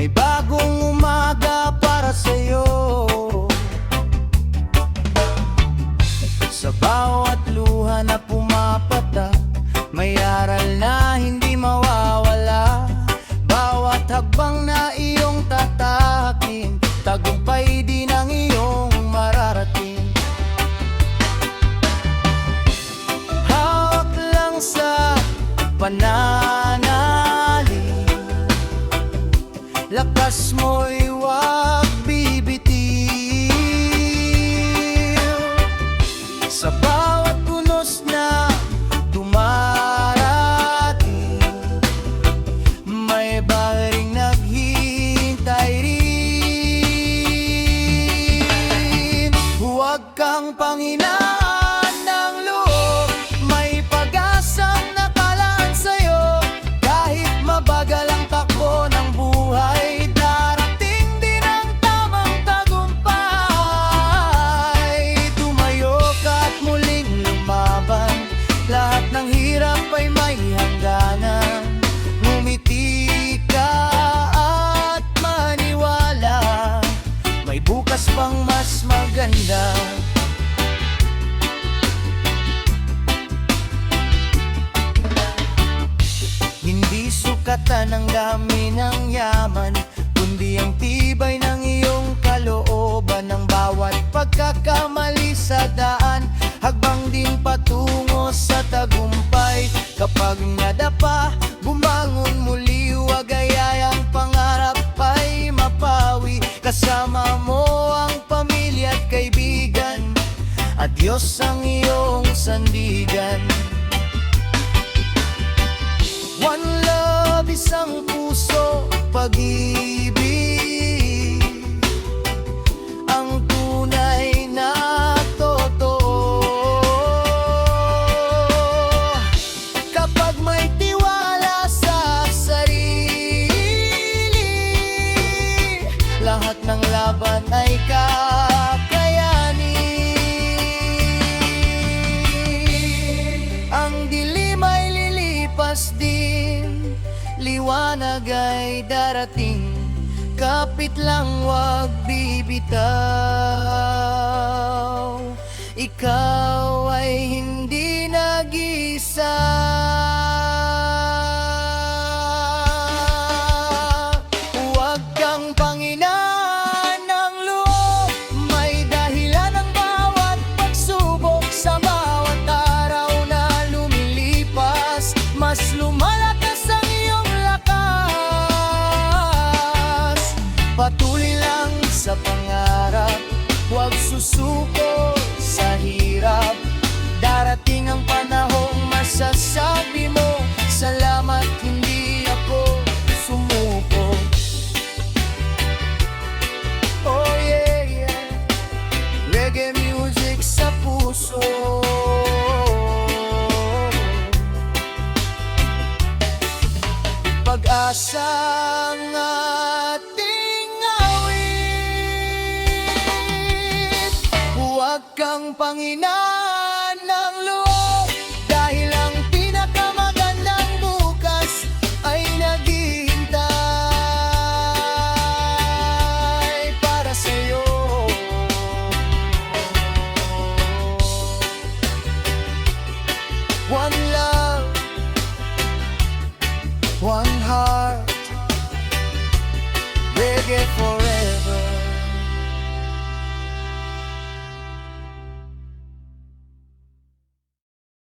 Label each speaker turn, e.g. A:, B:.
A: may bagong umaga para sa'yo. Sa bawat luha na pumapatak, may aral na hindi mawawala. Bawat hakbang na iyong tatahakin, tagumpay din ang iyong mararating. Hawak lang sa pananalig, lakas mo'y huwag bibitiw. Sa bawat unos na dumarating, may baharing naghihintay rin. Huwag kang panghinaan ng loob, may pag-asang nakalaan sa'yo. Kahit mabagal ang takbo ng buhay, darating din ang tamang tagumpay. Tumayo ka't muling lumaban, lahat ng hirap ay may hangganan. Ngumiti ka at maniwala, may bukas pang mas maganda. Hindi sukatan ng dami ng yaman, kundi ang tibay ng iyong kalooban. Ng bawat pagkakamali sa daan, hagbang din patungo sa tagumpay. Kapag nadapa, bumangon muli, huwag ayayang pangarap ay mapawi. Kasama mo ang pamilya at kaibigan, at Diyos ang iyong sandigan. One love, isang puso, pag-ibig, ang tunay na totoo. Kapag may tiwala sa sarili, lahat ng laban ay kakayanin. Ang dilim ay lilipas din, liwanag ay darating. Kapit lang, wag bibitaw, ikaw ay hindi nag-isa. Huwag kang panghinaan ng loob, may dahilan ang bawat pagsubok. Sa bawat araw na lumilipas, mas lumalakas ang iyong lakas. Patuloy lang sa pangarap, huwag susuko sa hirap. Darating ang panahong masasabi mo, salamat, hindi ako sumuko. Oh yeah, yeah, reggae music sa puso. Pag-asang ating awit, huwag kang panghinaan